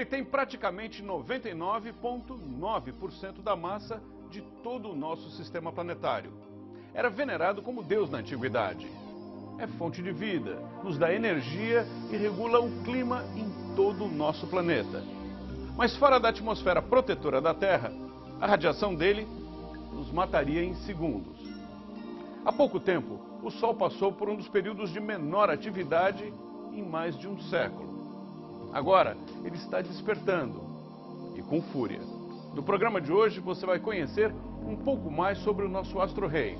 detém praticamente 99,9% da massa de todo o nosso sistema planetário. Era venerado como Deus na antiguidade. É fonte de vida, nos dá energia e regula o clima em todo o nosso planeta. Mas fora da atmosfera protetora da Terra, a radiação dele nos mataria em segundos. Há pouco tempo, o Sol passou por um dos períodos de menor atividade em mais de um século. Agora, ele está despertando, e com fúria. No programa de hoje, você vai conhecer um pouco mais sobre o nosso astro-rei.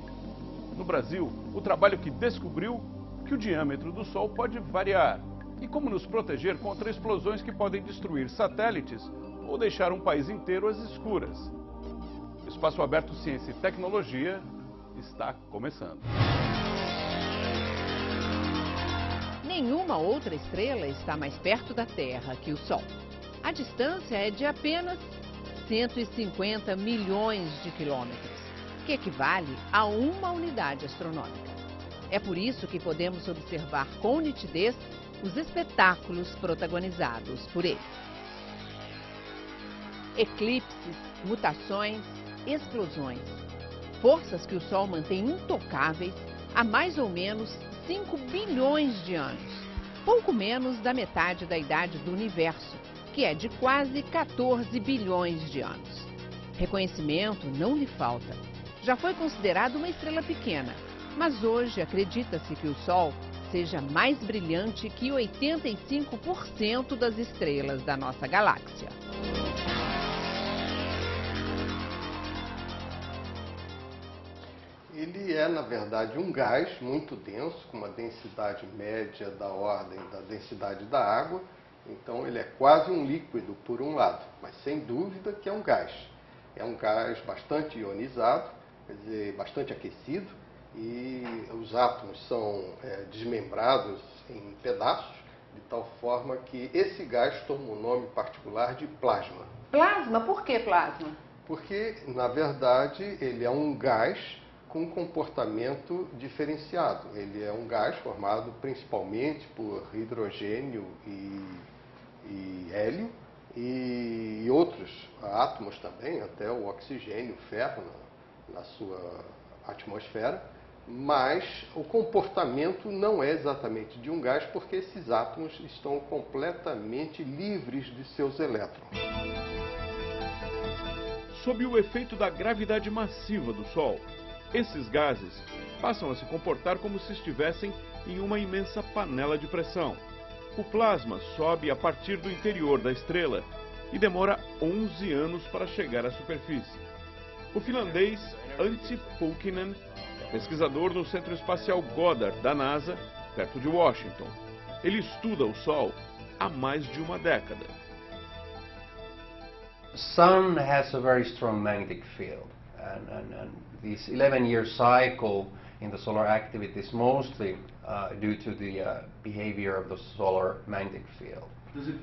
No Brasil, o trabalho que descobriu que o diâmetro do Sol pode variar e como nos proteger contra explosões que podem destruir satélites ou deixar um país inteiro às escuras. O Espaço Aberto Ciência e Tecnologia está começando. Nenhuma outra estrela está mais perto da Terra que o Sol. A distância é de apenas 150 milhões de quilômetros, que equivale a uma unidade astronômica. É por isso que podemos observar com nitidez os espetáculos protagonizados por ele. Eclipses, mutações, explosões. Forças que o Sol mantém intocáveis há mais ou menos 5 bilhões de anos. Pouco menos da metade da idade do universo, que é de quase 14 bilhões de anos. Reconhecimento não lhe falta. Já foi considerado uma estrela pequena, mas hoje acredita-se que o Sol seja mais brilhante que 85% das estrelas da nossa galáxia. Ele é, na verdade, um gás muito denso, com uma densidade média da ordem da densidade da água. Então, ele é quase um líquido, por um lado, mas sem dúvida que é um gás. É um gás bastante ionizado, quer dizer, bastante aquecido, e os átomos são desmembrados em pedaços, de tal forma que esse gás toma o nome particular de plasma. Plasma? Por que plasma? Porque, na verdade, ele é um gás com um comportamento diferenciado. Ele é um gás formado principalmente por hidrogênio e hélio e outros átomos também, até o oxigênio, o ferro na sua atmosfera, mas o comportamento não é exatamente de um gás porque esses átomos estão completamente livres de seus elétrons. Sob o efeito da gravidade massiva do Sol, esses gases passam a se comportar como se estivessem em uma imensa panela de pressão. O plasma sobe a partir do interior da estrela e demora 11 anos para chegar à superfície. O finlandês Antti Pulkkinen é pesquisador no Centro Espacial Goddard da NASA, perto de Washington. Ele estuda o Sol há mais de uma década. The Sun has a very strong magnetic field, and this 11-year cycle in the solar activity is mostly due to the behavior of the solar magnetic field. Does it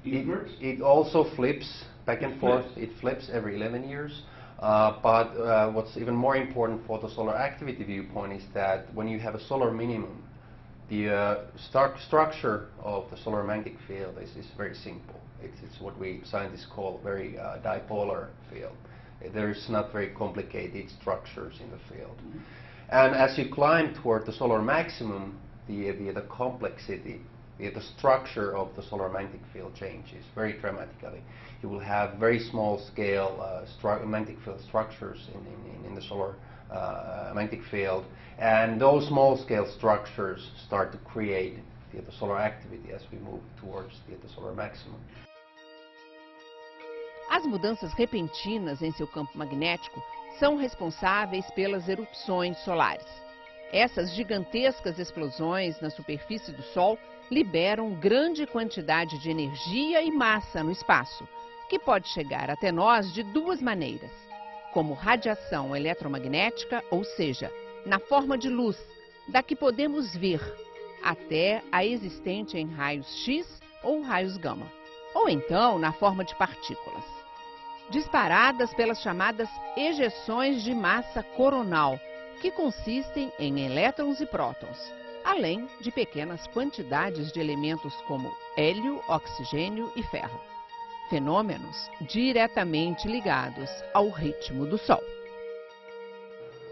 invert? It also flips back and forth. It flips every 11 years. But what's even more important for the solar activity viewpoint is that when you have a solar minimum, the structure of the solar magnetic field is very simple. It's what we scientists call very dipolar field. There's not very complicated structures in the field. And as you climb toward the solar maximum, the complexity, the structure of the solar magnetic field changes very dramatically. You will have very small scale magnetic field structures in the solar magnetic field, and those small scale structures start to create the solar activity as we move towards the solar maximum. As mudanças repentinas em seu campo magnético são responsáveis pelas erupções solares. Essas gigantescas explosões na superfície do Sol liberam grande quantidade de energia e massa no espaço, que pode chegar até nós de duas maneiras: como radiação eletromagnética, ou seja, na forma de luz, da que podemos ver, até a existente em raios X ou raios gama, ou então na forma de partículas, disparadas pelas chamadas ejeções de massa coronal, que consistem em elétrons e prótons, além de pequenas quantidades de elementos como hélio, oxigênio e ferro. fenômenos diretamente ligados ao ritmo do Sol.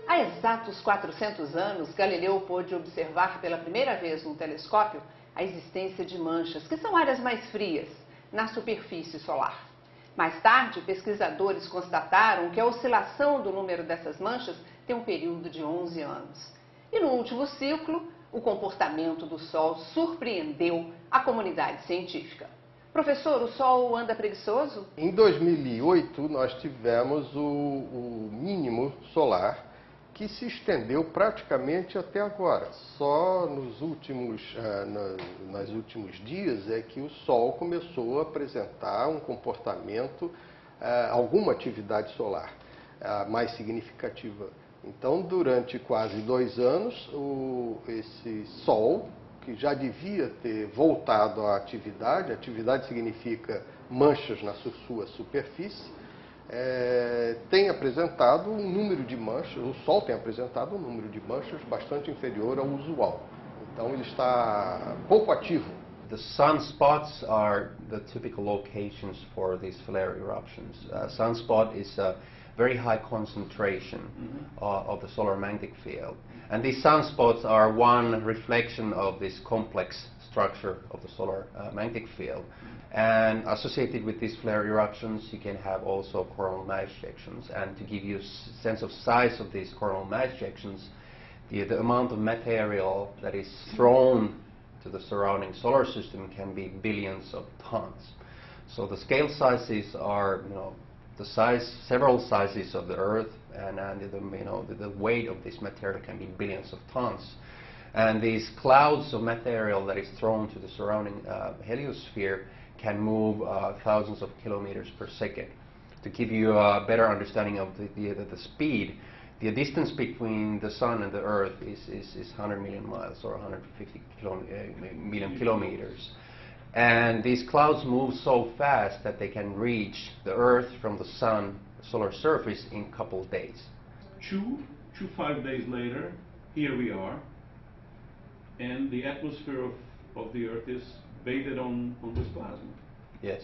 Há exatos 400 anos, Galileu pôde observar pela primeira vez num telescópio a existência de manchas, que são áreas mais frias, na superfície solar. Mais tarde, pesquisadores constataram que a oscilação do número dessas manchas tem um período de 11 anos. E no último ciclo, o comportamento do Sol surpreendeu a comunidade científica. Professor, o Sol anda preguiçoso? Em 2008, nós tivemos o mínimo solar, que se estendeu praticamente até agora. Só nos últimos dias é que o Sol começou a apresentar um comportamento, alguma atividade solar mais significativa. Então, durante quase 2 anos, esse Sol, que já devia ter voltado à atividade significa manchas na sua superfície, tem apresentado um número de manchas, o Sol tem apresentado um número de manchas bastante inferior ao usual. Então ele está pouco ativo. The sunspots are the typical locations for these flare eruptions. Sunspot is a very high concentration of the solar magnetic field. And these sunspots are one reflection of this complex structure of the solar magnetic field. And associated with these flare eruptions, you can have also coronal mass ejections. And to give you a sense of size of these coronal mass ejections, the amount of material that is thrown to the surrounding solar system can be billions of tons. So the scale sizes are, the size, several sizes of the Earth, and the weight of this material can be billions of tons. And these clouds of material that is thrown to the surrounding heliosphere can move thousands of kilometers per second. To give you a better understanding of the speed, the distance between the Sun and the Earth is 100 million miles, or 150 million kilometers. And these clouds move so fast that they can reach the Earth from the Sun solar surface in a couple of days. 2 to 5 days later, here we are, and the atmosphere of the Earth is bathed on this plasma. Yes.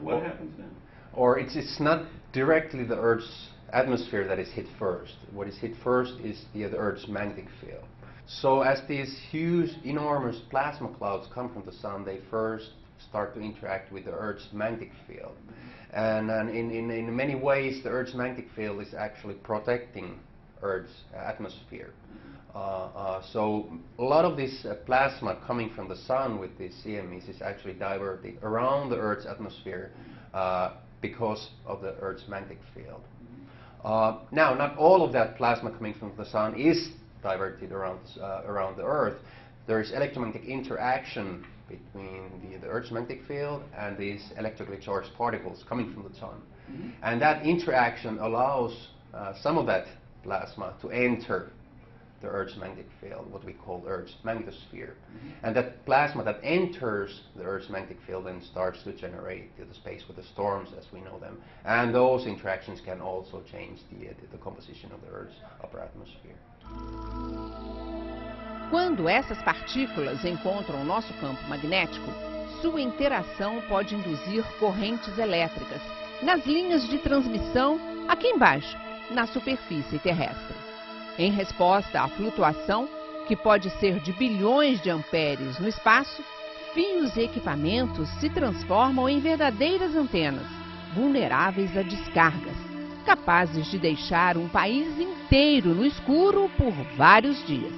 What happens then? Or it's not directly the Earth's atmosphere that is hit first. What is hit first is the Earth's magnetic field. So as these huge, enormous plasma clouds come from the Sun, they first start to interact with the Earth's magnetic field. And in many ways, the Earth's magnetic field is actually protecting Earth's atmosphere. So a lot of this plasma coming from the Sun with these CMEs is actually diverted around the Earth's atmosphere because of the Earth's magnetic field. Now, not all of that plasma coming from the Sun is diverted around the Earth. There is electromagnetic interaction between the Earth's magnetic field and these electrically charged particles coming from the Sun. And that interaction allows some of that plasma to enter the Earth's magnetic field, what we call Earth's magnetosphere. And that plasma that enters the Earth's magnetic field then starts to generate the space weather storms as we know them. And those interactions can also change the composition of the Earth's upper atmosphere. Quando essas partículas encontram o nosso campo magnético, sua interação pode induzir correntes elétricas nas linhas de transmissão aqui embaixo, na superfície terrestre. Em resposta à flutuação, que pode ser de bilhões de amperes no espaço, fios e equipamentos se transformam em verdadeiras antenas, vulneráveis a descargas, capazes de deixar um país inteiro no escuro por vários dias.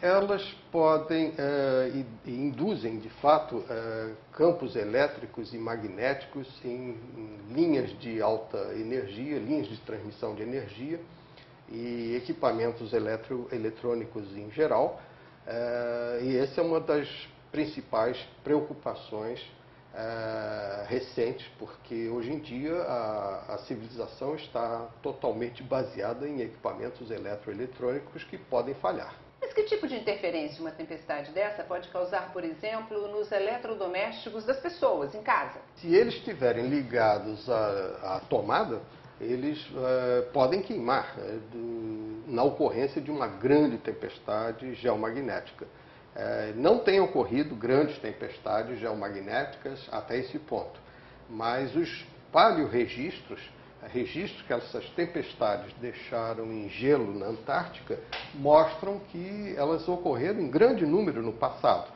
Elas podem e induzem, de fato, campos elétricos e magnéticos em linhas de alta energia, linhas de transmissão de energia e equipamentos eletrônicos em geral. E essa é uma das principais preocupações recentes, porque hoje em dia a civilização está totalmente baseada em equipamentos eletroeletrônicos que podem falhar. Mas que tipo de interferência uma tempestade dessa pode causar, por exemplo, nos eletrodomésticos das pessoas em casa? Se eles estiverem ligados à tomada, eles podem queimar na ocorrência de uma grande tempestade geomagnética. Não têm ocorrido grandes tempestades geomagnéticas até esse ponto, mas os paleorregistros, registros que essas tempestades deixaram em gelo na Antártica, mostram que elas ocorreram em grande número no passado.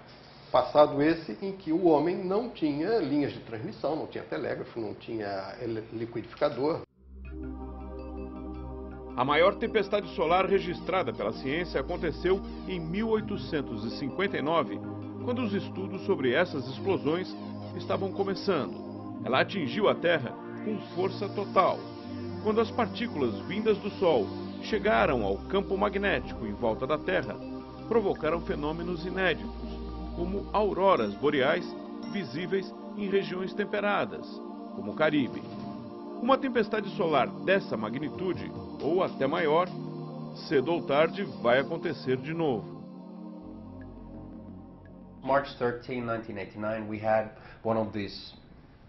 Passado esse em que o homem não tinha linhas de transmissão, não tinha telégrafo, não tinha liquidificador. A maior tempestade solar registrada pela ciência aconteceu em 1859, quando os estudos sobre essas explosões estavam começando. Ela atingiu a Terra com força total. Quando as partículas vindas do Sol chegaram ao campo magnético em volta da Terra, provocaram fenômenos inéditos, como auroras boreais visíveis em regiões temperadas, como o Caribe. Uma tempestade solar dessa magnitude, ou até maior, cedo ou tarde vai acontecer de novo. March 13, 1989, we had one of these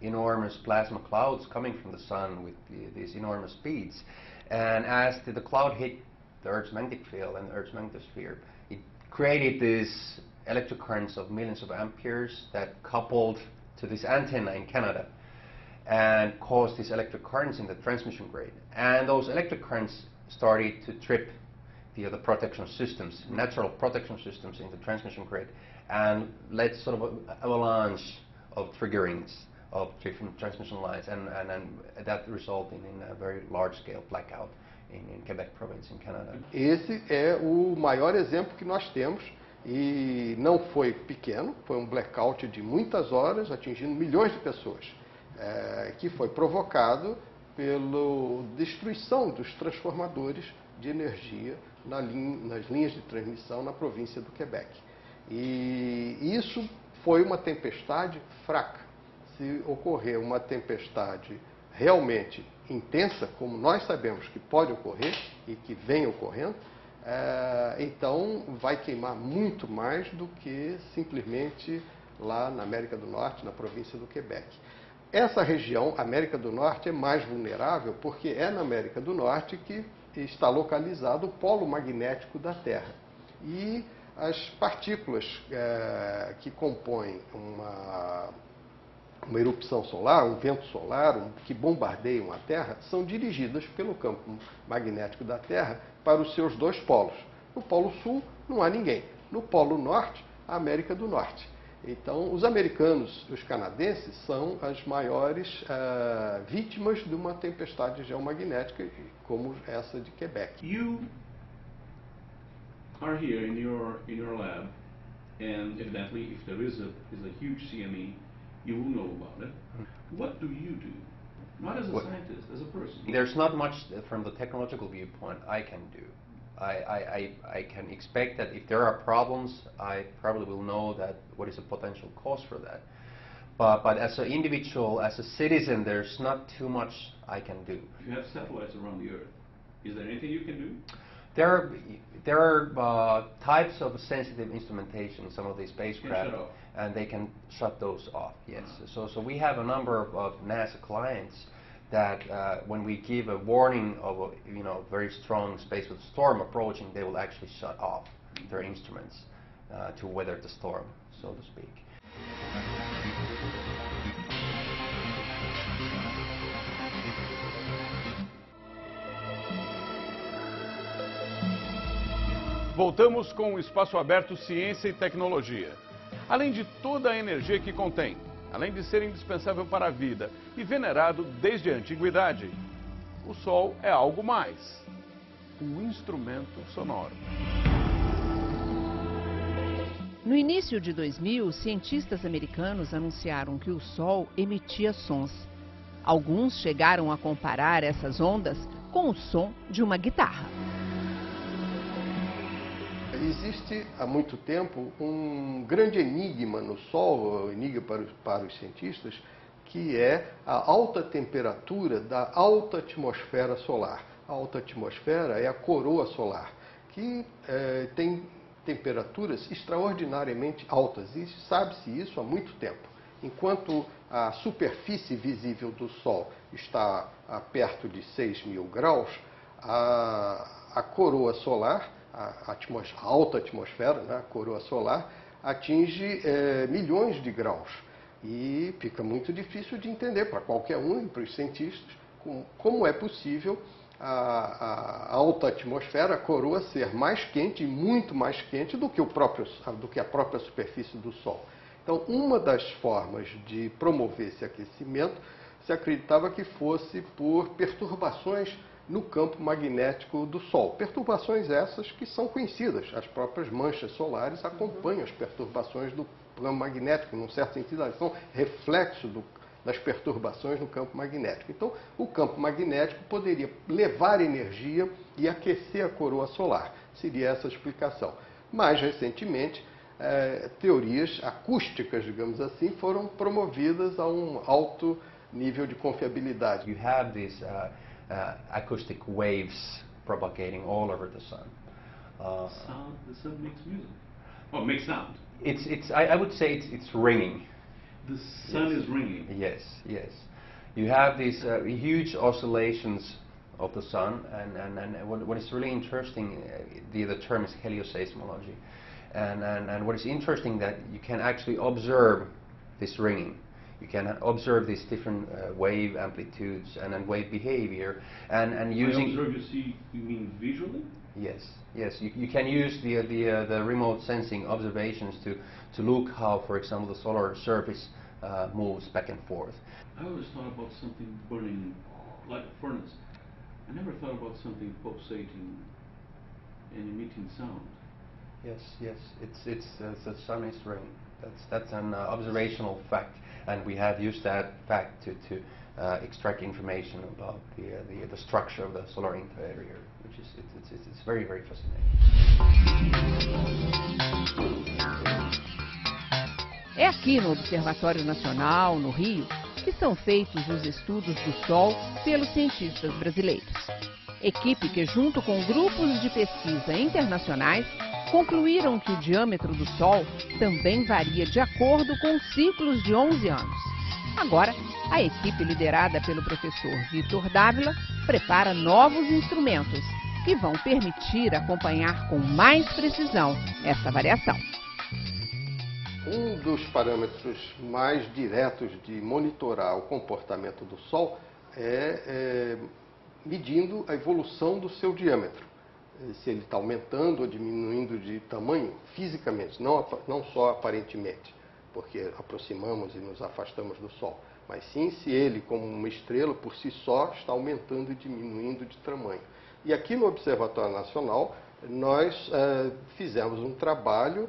enormous plasma clouds coming from the sun with these enormous speeds. And as the cloud hit the Earth's magnetic field and the Earth's magnetosphere, it created these electric currents of millions of amperes that coupled to this antenna in Canada and caused these electric currents in the transmission grid. And those electric currents started to trip the protection systems, natural protection systems in the transmission grid, and led sort of an avalanche of triggerings of different transmission lines, and that resulted in a very large-scale blackout in Quebec province in Canada. Esse é o maior exemplo que nós temos, e não foi pequeno, foi um blackout de muitas horas, atingindo milhões de pessoas, que foi provocado pela destruição dos transformadores de energia nas linhas de transmissão na província do Quebec. E isso foi uma tempestade fraca. Se ocorrer uma tempestade realmente intensa, como nós sabemos que pode ocorrer e que vem ocorrendo, então vai queimar muito mais do que simplesmente lá na América do Norte, na província do Quebec. Essa região, América do Norte, é mais vulnerável porque é na América do Norte que está localizado o polo magnético da Terra. E as partículas que compõem uma erupção solar, um vento solar, que bombardeiam a Terra, são dirigidas pelo campo magnético da Terra para os seus dois polos. No Polo Sul não há ninguém. No Polo Norte, a América do Norte. Então, os americanos e os canadenses são as maiores vítimas de uma tempestade geomagnética, como essa de Quebec. You are here in your lab, and evidently, if there is a huge CME, you will know about it. What do you do? Not as a scientist, as a person. There's not much from the technological viewpoint I can do. I can expect that if there are problems, I probably will know that what is a potential cause for that. But as an individual, as a citizen, there's not too much I can do. If you have satellites around the Earth, is there anything you can do? There are types of sensitive instrumentation in some of these spacecraft, and they can shut those off. Yes. So we have a number of NASA clients that when we give a warning of a very strong space with storm approaching, they will actually shut off their instruments to weather the storm, so to speak. Voltamos com o Espaço Aberto Ciência e Tecnologia. Além de toda a energia que contém, além de ser indispensável para a vida e venerado desde a antiguidade, o Sol é algo mais. Um instrumento sonoro. No início de 2000, cientistas americanos anunciaram que o Sol emitia sons. Alguns chegaram a comparar essas ondas com o som de uma guitarra. Existe há muito tempo um grande enigma no Sol, enigma para os cientistas, que é a alta temperatura da alta atmosfera solar. A alta atmosfera é a coroa solar, que tem temperaturas extraordinariamente altas, e sabe-se isso há muito tempo. Enquanto a superfície visível do Sol está a perto de 6.000 graus, a coroa solar, a alta atmosfera, né, a coroa solar, atinge milhões de graus. E fica muito difícil de entender para qualquer um e para os cientistas como é possível a alta atmosfera, a coroa, ser mais quente, muito mais quente do que a própria superfície do Sol. Então, uma das formas de promover esse aquecimento se acreditava que fosse por perturbações no campo magnético do Sol. Perturbações essas que são conhecidas. As próprias manchas solares acompanham as perturbações do campo magnético, num certo sentido, elas são reflexo das perturbações no campo magnético. Então, o campo magnético poderia levar energia e aquecer a coroa solar. Seria essa a explicação. Mais recentemente, teorias acústicas, digamos assim, foram promovidas a um alto nível de confiabilidade. You have these acoustic waves propagating all over the sun. Sound, the sun makes music. Oh, makes sound. I would say it's ringing. The sun is ringing. Yes, yes. You have these huge oscillations of the sun, and what is really interesting, the term is helioseismology, and what is interesting that you can actually observe this ringing. You can observe these different wave amplitudes and wave behavior, and using. Observe, you mean visually? Yes, yes. You can use the remote sensing observations to look how, for example, the solar surface moves back and forth. I always thought about something burning like a furnace. I never thought about something pulsating and emitting sound. Yes, yes. It's the sun is ringing. That's an observational fact, and we have used that fact to extract information about the structure of the solar interior, which is it's very, very fascinating. É aqui no Observatório Nacional, no Rio, que são feitos os estudos do Sol pelos cientistas brasileiros. Equipe que, junto com grupos de pesquisa internacionais, concluíram que o diâmetro do Sol também varia de acordo com ciclos de 11 anos. Agora, a equipe liderada pelo professor Vitor Dávila prepara novos instrumentos que vão permitir acompanhar com mais precisão essa variação. Um dos parâmetros mais diretos de monitorar o comportamento do Sol é medindo a evolução do seu diâmetro. Se ele está aumentando ou diminuindo de tamanho fisicamente, não só aparentemente, porque aproximamos e nos afastamos do Sol, mas sim se ele, como uma estrela, por si só, está aumentando e diminuindo de tamanho. E aqui no Observatório Nacional, nós fizemos um trabalho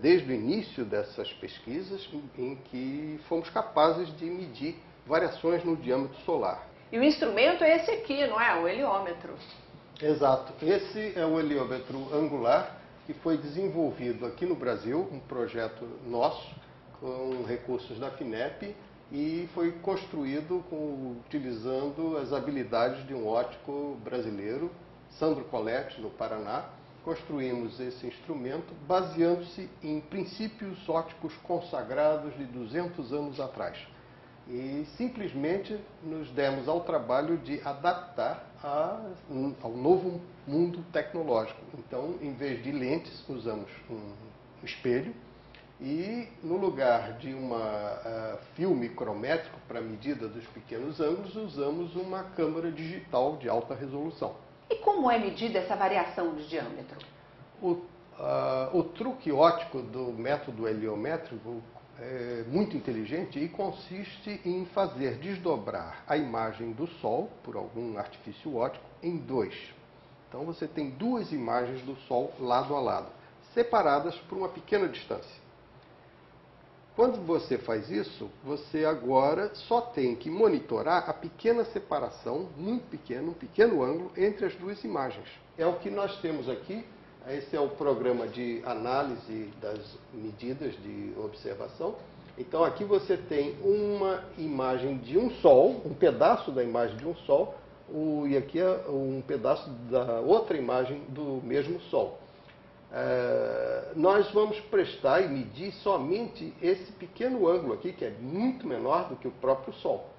desde o início dessas pesquisas em que fomos capazes de medir variações no diâmetro solar. E o instrumento é esse aqui, não é? O heliômetro. Exato. Esse é o heliômetro angular que foi desenvolvido aqui no Brasil, um projeto nosso, com recursos da FINEP, e foi construído utilizando as habilidades de um óptico brasileiro, Sandro Coletti, no Paraná. Construímos esse instrumento baseando-se em princípios ópticos consagrados de 200 anos atrás. E simplesmente nos demos ao trabalho de adaptar ao novo mundo tecnológico. Então, em vez de lentes, usamos um espelho e, no lugar de filme crométrico para medida dos pequenos ângulos, usamos uma câmera digital de alta resolução. E como é medida essa variação de diâmetro? O truque óptico do método heliométrico é muito inteligente e consiste em fazer desdobrar a imagem do Sol, por algum artifício óptico, em dois. Então você tem duas imagens do Sol lado a lado, separadas por uma pequena distância. Quando você faz isso, você agora só tem que monitorar a pequena separação, muito pequena, um pequeno ângulo entre as duas imagens. É o que nós temos aqui. Esse é o programa de análise das medidas de observação. Então aqui você tem uma imagem de um Sol, um pedaço da imagem de um Sol, e aqui é um pedaço da outra imagem do mesmo Sol. Nós vamos prestar e medir somente esse pequeno ângulo aqui, que é muito menor do que o próprio Sol.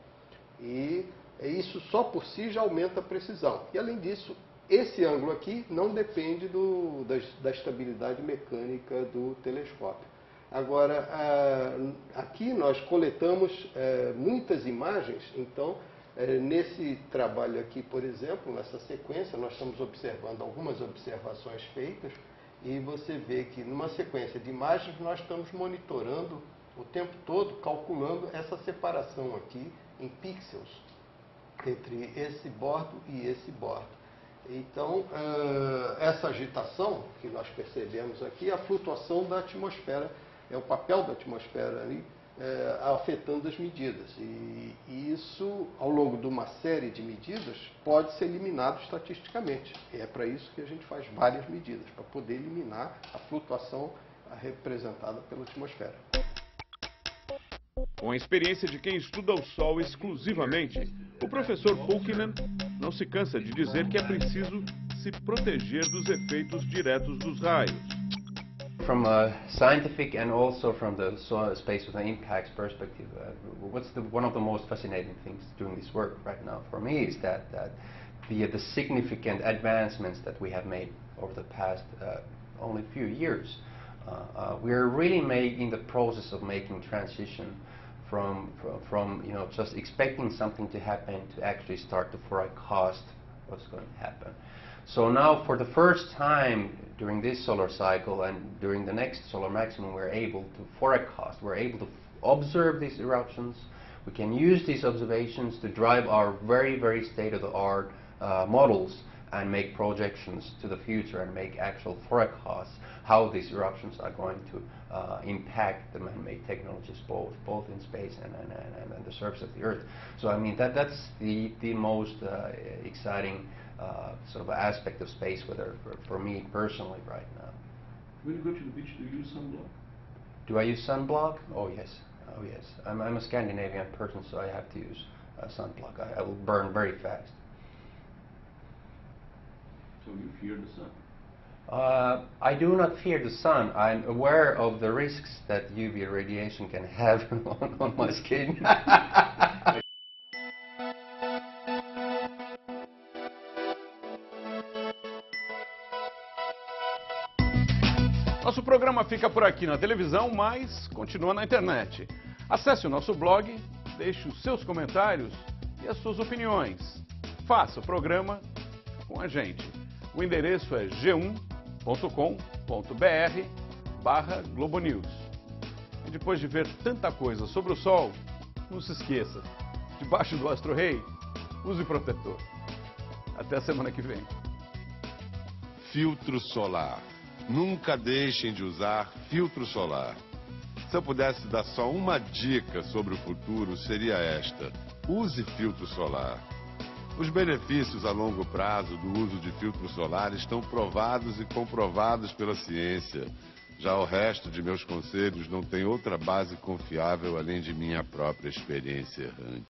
E isso só por si já aumenta a precisão. E além disso, esse ângulo aqui não depende da estabilidade mecânica do telescópio. Agora, aqui nós coletamos muitas imagens, então, nesse trabalho aqui, por exemplo, nessa sequência, nós estamos observando algumas observações feitas, e você vê que numa sequência de imagens nós estamos monitorando o tempo todo, calculando essa separação aqui em pixels entre esse bordo e esse bordo. Então, essa agitação que nós percebemos aqui, a flutuação da atmosfera, é o papel da atmosfera ali, afetando as medidas. E isso, ao longo de uma série de medidas, pode ser eliminado estatisticamente. E é para isso que a gente faz várias medidas, para poder eliminar a flutuação representada pela atmosfera. Com a experiência de quem estuda o Sol exclusivamente, o professor Pulkkinen não se cansa de dizer que é preciso se proteger dos efeitos diretos dos raios. From a scientific and also from the space with an impacts perspective, one of the most fascinating things doing this work right now for me is that the significant advancements that we have made over the past only few years. We are really in the process of making transition from just expecting something to happen to actually start to forecast what's going to happen. So now, for the first time during this solar cycle and during the next solar maximum, we're able to forecast. We're able to observe these eruptions. We can use these observations to drive our very, very state-of-the-art models and make projections to the future and make actual forecasts how these eruptions are going to impact the man-made technologies both in space and the surface of the Earth. So I mean that's the most exciting sort of aspect of space weather for me personally right now. When you go to the beach, do you use sunblock? Do I use sunblock? Oh yes. Oh yes. I'm a Scandinavian person, so I have to use sunblock. I will burn very fast. So you fear the sun? I do not fear the sun. I'm aware of the risks that UV radiation can have on my skin. Nosso programa fica por aqui na televisão, mas continua na internet. Acesse o nosso blog, deixe os seus comentários e as suas opiniões. Faça o programa com a gente. O endereço é g1.com.br/globonews. E depois de ver tanta coisa sobre o Sol, não se esqueça, debaixo do Astro Rei, use protetor. Até a semana que vem. Filtro solar. Nunca deixem de usar filtro solar. Se eu pudesse dar só uma dica sobre o futuro, seria esta: use filtro solar. Os benefícios a longo prazo do uso de filtro solar estão provados e comprovados pela ciência. Já o resto de meus conselhos não tem outra base confiável além de minha própria experiência errante.